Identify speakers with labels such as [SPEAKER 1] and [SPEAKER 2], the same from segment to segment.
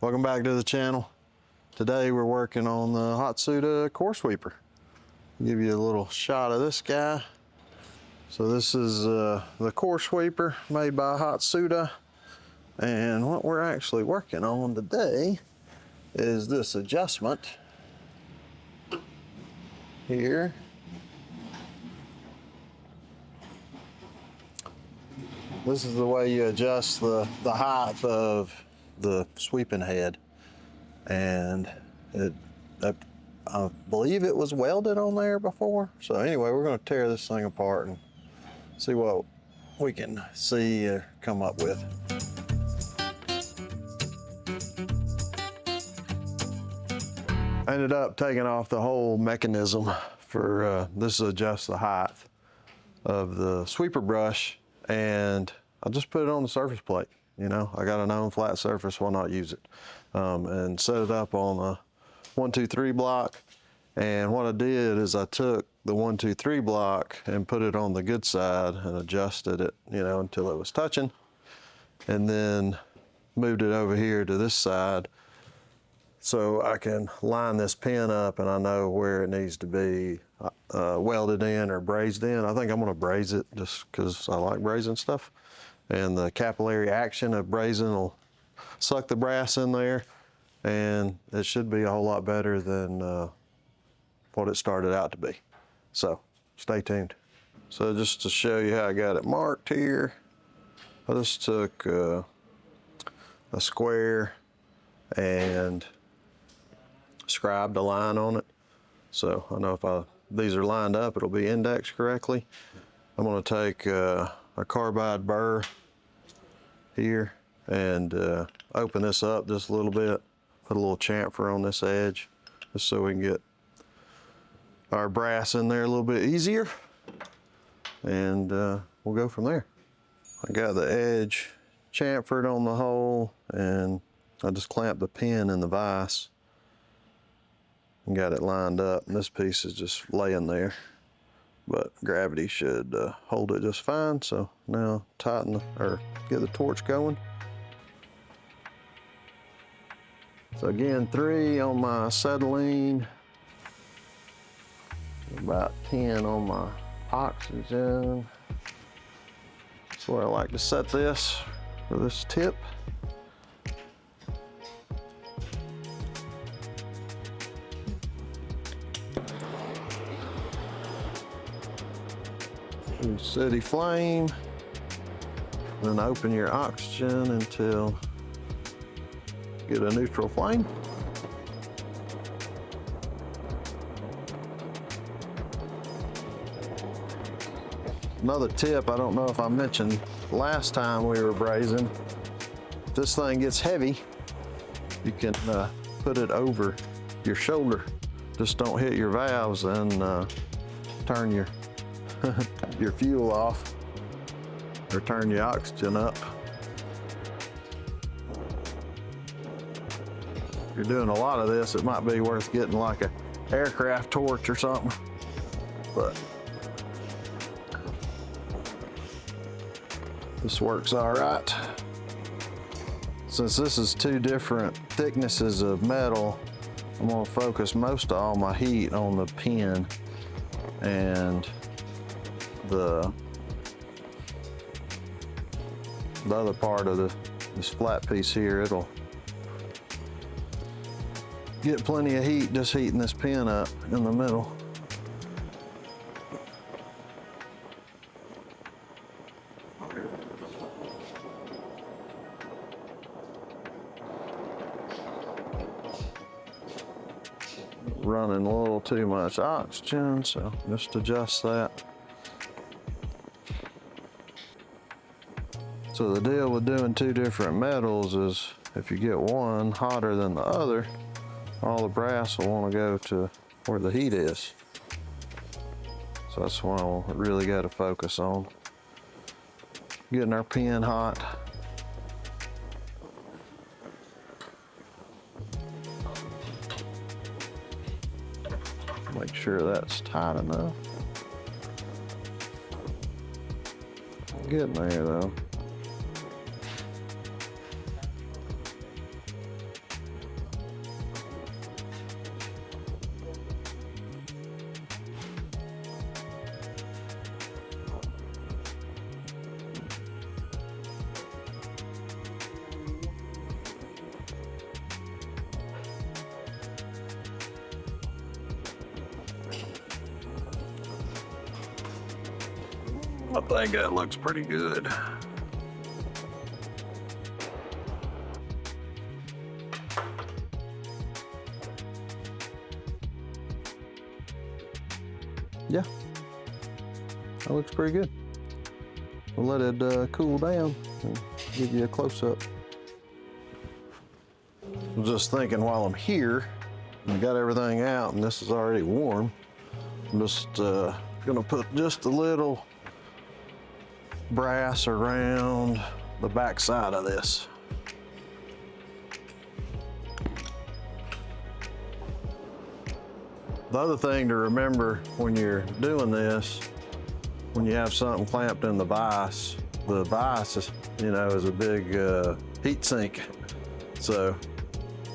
[SPEAKER 1] Welcome back to the channel. Today we're working on the Hatsuta core sweeper. I'll give you a little shot of this guy. So this is the core sweeper made by Hatsuta, and what we're actually working on today is this adjustment here. This is the way you adjust the height of the sweeping head, and I believe it was welded on there before. So anyway, we're going to tear this thing apart and see what we can see or come up with. I ended up taking off the whole mechanism for this adjusts the height of the sweeper brush, and I just put it on the surface plate. You know, I got a known flat surface, why not use it? And set it up on a 1, 2, 3 block. And what I did is I took the 1, 2, 3 block and put it on the good side and adjusted it, you know, until it was touching. And then moved it over here to this side so I can line this pin up and I know where it needs to be welded in or brazed in. I think I'm gonna braze it just because I like brazing stuff. And the capillary action of brazing will suck the brass in there, and it should be a whole lot better than what it started out to be. So stay tuned. So just to show you how I got it marked here, I just took a square and scribed a line on it. So I know if these are lined up, it'll be indexed correctly. I'm gonna take a carbide burr here and open this up just a little bit, put a little chamfer on this edge just so we can get our brass in there a little bit easier, and we'll go from there. I got the edge chamfered on the hole, and I just clamped the pin in the vise and got it lined up, and this piece is just laying there, but gravity should hold it just fine. So now tighten or get the torch going. So again, 3 on my acetylene, about 10 on my oxygen. That's where I like to set this for this tip. Steady flame, then open your oxygen until you get a neutral flame. Another tip, I don't know if I mentioned last time we were brazing, if this thing gets heavy, you can put it over your shoulder. Just don't hit your valves and turn your your fuel off or turn your oxygen up. If you're doing a lot of this, it might be worth getting like a aircraft torch or something, but this works all right. Since this is 2 different thicknesses of metal, I'm gonna focus most of all my heat on the pin, and the other part of this flat piece here, it'll get plenty of heat just heating this pin up in the middle. Running a little too much oxygen, so just adjust that. So the deal with doing 2 different metals is if you get one hotter than the other, all the brass will want to go to where the heat is. So that's what I really got to focus on. Getting our pin hot. Make sure that's tight enough. Getting there though. I think that looks pretty good. Yeah, that looks pretty good. We'll let it cool down and give you a close-up. I'm just thinking while I'm here, I got everything out and this is already warm. I'm just gonna put just a little brass around the back side of this. The other thing to remember when you're doing this, when you have something clamped in the vise is, you know, is a big heat sink. So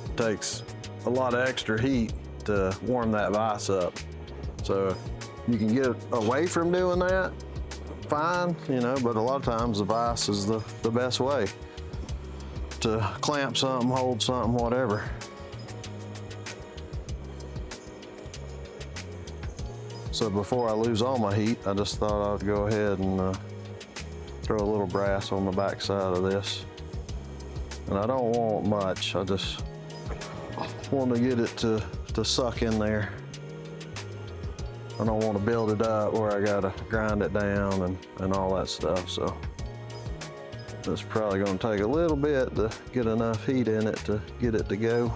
[SPEAKER 1] it takes a lot of extra heat to warm that vise up. So you can get away from doing that, fine, you know, but a lot of times the vise is the best way to clamp something, hold something, whatever. So before I lose all my heat, I just thought I'd go ahead and throw a little brass on the back side of this. And I don't want much, I just want to get it to suck in there. I don't want to build it up where I gotta grind it down and all that stuff. So it's probably gonna take a little bit to get enough heat in it to get it to go.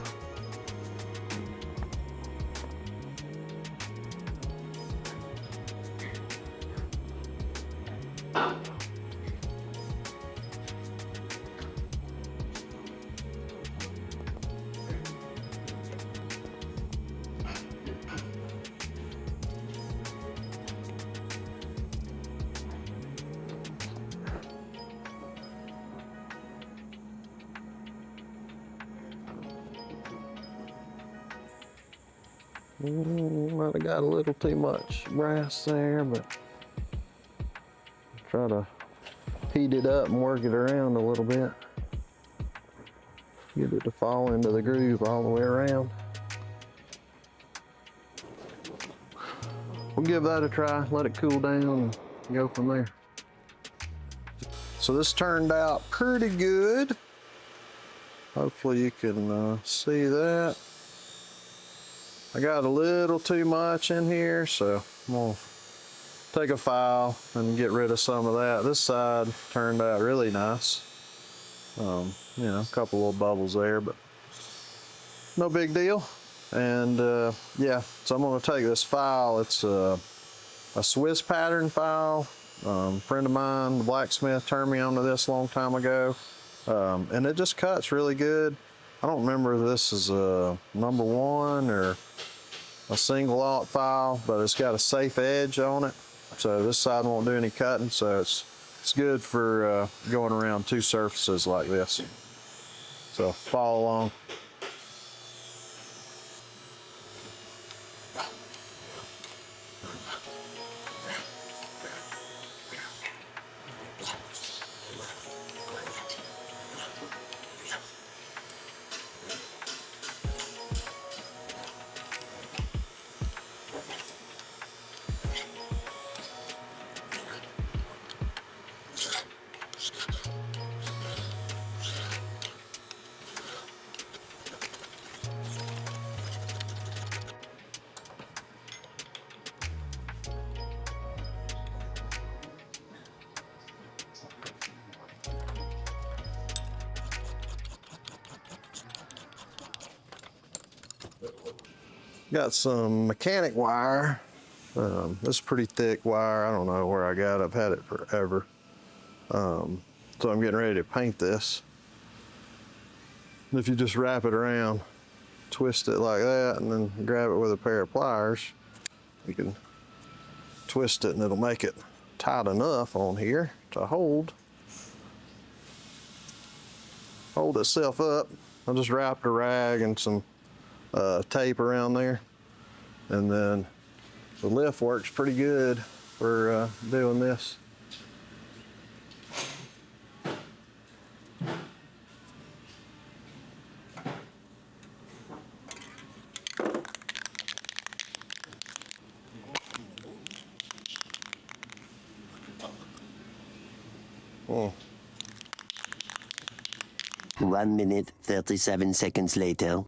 [SPEAKER 1] Might have got a little too much brass there, but try to heat it up and work it around a little bit. Get it to fall into the groove all the way around. We'll give that a try, let it cool down and go from there. So this turned out pretty good. Hopefully you can see that. I got a little too much in here, so I'm gonna take a file and get rid of some of that. This side turned out really nice. You know, a couple little bubbles there, but no big deal. And yeah, so I'm gonna take this file. It's a Swiss pattern file. A friend of mine, the blacksmith, turned me onto this a long time ago. And it just cuts really good. I don't remember if this is a #1 or a single aught file, but it's got a safe edge on it. So this side won't do any cutting, so it's good for going around two surfaces like this. So follow along. Got some mechanic wire. This is pretty thick wire. I don't know where I got it. I've had it forever. So I'm getting ready to paint this. And if you just wrap it around, twist it like that, and then grab it with a pair of pliers, you can twist it and it'll make it tight enough on here to hold itself up. I just wrapped a rag and some tape around there, and then the lift works pretty good for doing this. Oh.
[SPEAKER 2] 1 minute, 37 seconds later.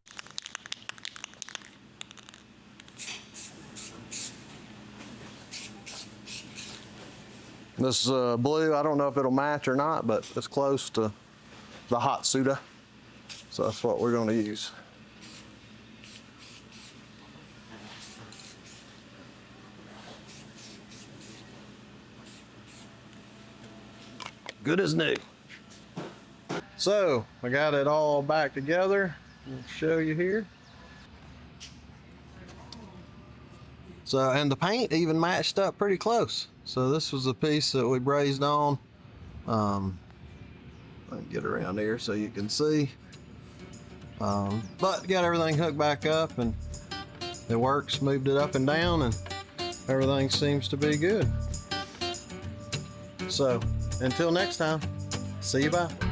[SPEAKER 1] This blue, I don't know if it'll match or not, but it's close to the Hatsuta. So that's what we're going to use. Good as new. So I got it all back together. I'll show you here. So, and the paint even matched up pretty close. So this was the piece that we brazed on. I can get around here so you can see. But got everything hooked back up and it works, moved it up and down, and everything seems to be good. So until next time, see you bye.